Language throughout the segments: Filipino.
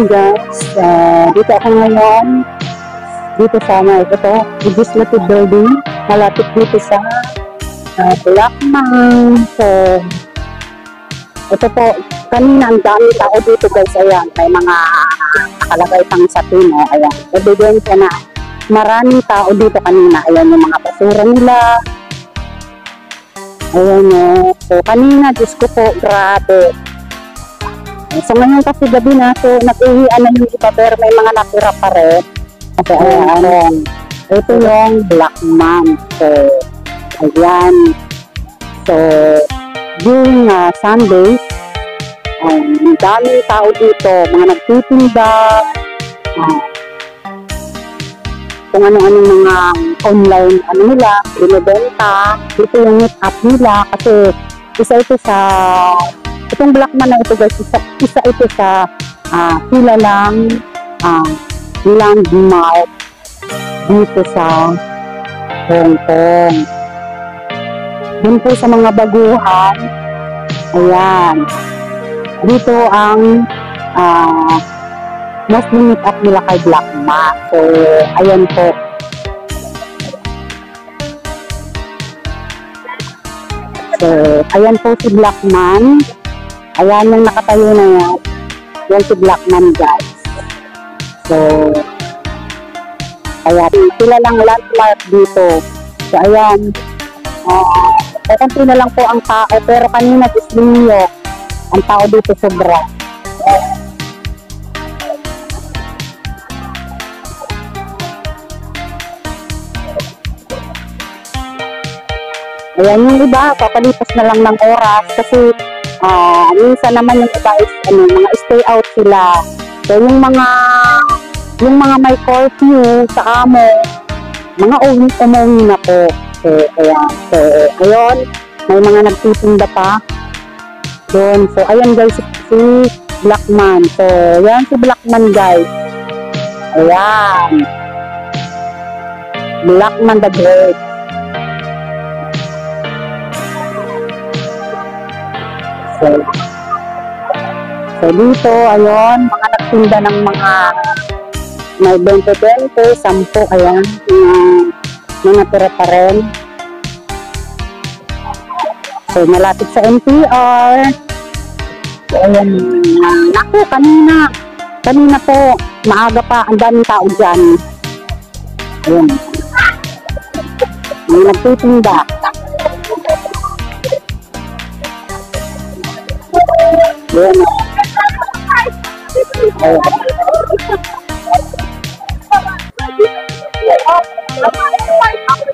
guys, dito ako ngayon dito sa ito, Legislative Building, malapit dito sa Blackman. So ito po, kanina ang dami tao dito guys. Ayan, may mga nakalagay pang sa pino. Ayan, ebidensya na maraming tao dito kanina. Ayan yung mga basura nila. Ayan o. So kanina, Diyos ko po, grabe. So ngayon kasi gabi na, so nag-uwian na yung iba, pero may mga natira pa rin. So ayan, ito yung Blackman. So ayan. So during Sundays, ang daming tao dito, mga nagtitinda, kung ano-ano mga online nila, binibenta. Dito yung meet up nila kasi isa ito sa itong Blackman na ito guys, isa ito sa kilalang landmark dito sa Hong Kong. Dun po sa mga baguhan, ayan, dito ang most meet up nila kay Blackman. So ayan po. So ayan po si Blackman. Ayan yung nakatayo na yan. Yan si Blackman guys. So ayan, sila lang landmark dito. So ayan, konti na lang po ang tao, pero kanina dislinyo ang tao dito sobra. Ayan yung iba, papalipas na lang ng oras kasi minsan naman yung iba is mga stay out sila. So yung mga may curfew sa amo, mga umuwi na po. So ayan, so ayun, may mga nagtitinda pa doon. So ayan guys, si Blackman. So yan si Blackman guys. Ayan, Blackman the Great. So dito, ayun, mga nagtinda ng mga may 20-20, 10, ayan, mga tira pa rin. So malapit sa NPR. So ayan, naku, kanina po, maaga pa, ang daming tao dyan. Ayan, may nagtitinda. Ayan.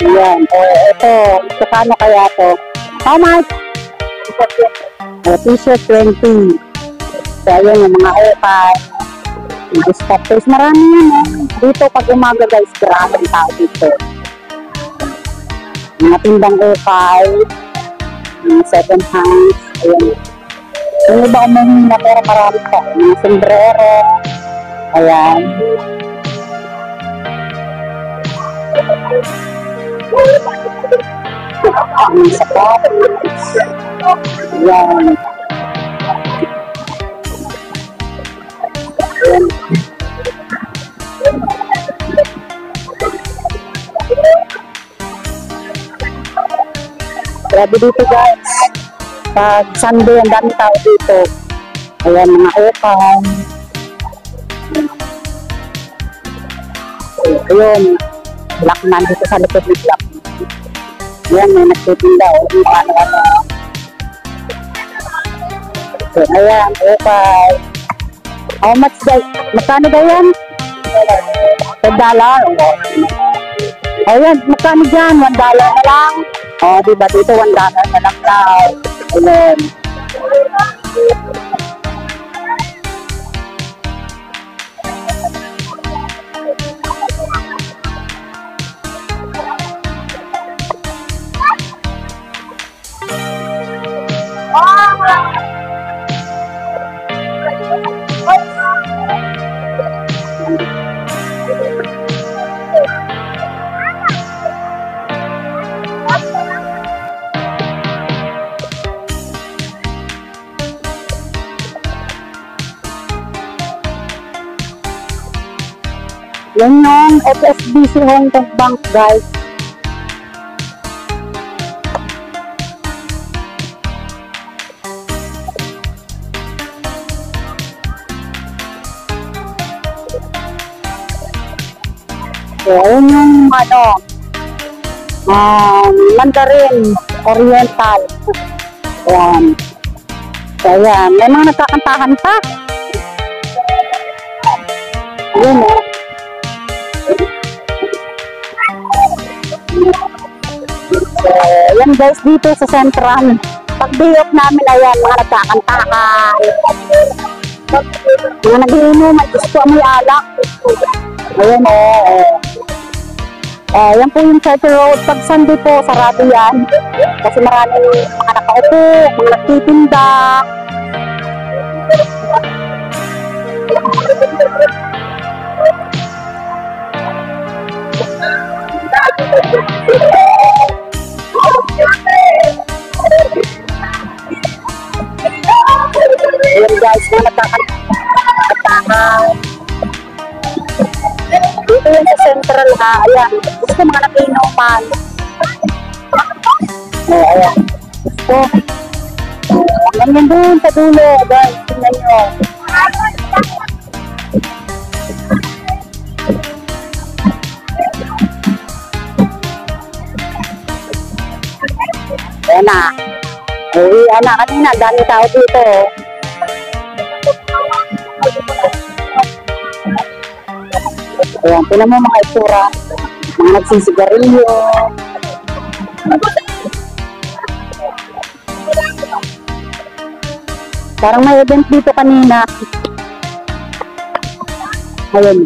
Ayan. Ito kano kaya to? How much? T-shirt 20. So ayan yung mga opal, discounters, marami yan. Dito pag umaga guys, grabe ang tao dito. Mga tindang opal, second hands. Ayan. Yung iba umuhin na, pero marami pa. Mga sombrero. Ayan. Ang sapatos. Ayan. Ayan. Grabe dito guys. Pag Sunday, ang dami tao dito. Ayan, mga opal. Ayun, Blackman dito sa likod ng Blackman. Ayan, may nagtitinda. Ano. So, ayan, opal. How much guys? Magkano ba yan? $1. Ayan, magkano dyan? $1 na lang. O, diba dito $1 na lang daw. Ayan. Yan yung HSBC Hong Kong Bank, guys. So, ayun yung Mandarin Oriental. Ayan. So, ayan. May mga nagkakantahan pa. Ayan, o. So, ayan guys, dito sa Central. Pag day off namin, ayan, mga nagkakantahan. Mga nag-iinuman, gusto may alak. Ayan, o. Yan po yung Charter Road. Pag Sunday po, sarado yan. Kasi maraming mga nakaupo, mga nagtitinda. Ayan guys, mga nagkakantahan. Dito yun sa Central, ha. Ayan. Gusto mga nakinuman. Ayan. Gusto. Ganyan doon sa dulo, guys. Tingnan nyo. Ayan na. Ayan na. Kanina, dami tao dito. Ayan, tinan mo mga itsura. Mga nagsisigarilyo. Parang may event dito kanina. Ayan.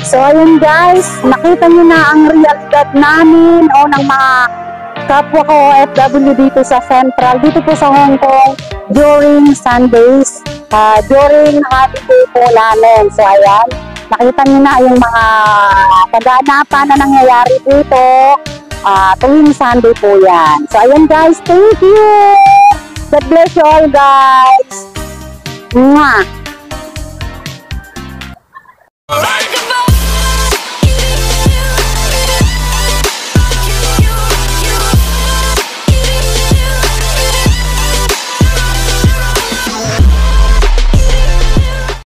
So, ayun guys. Nakita nyo na ang realidad namin o ng mga kapwa ko OFW dito sa Central, dito po sa Hong Kong during Sundays, during holiday po namin. So ayan, nakita niyo na yung mga kaganapan na nangyayari dito tuwing Sunday po yan. So ayan guys, thank you! God bless you all guys! Mwah!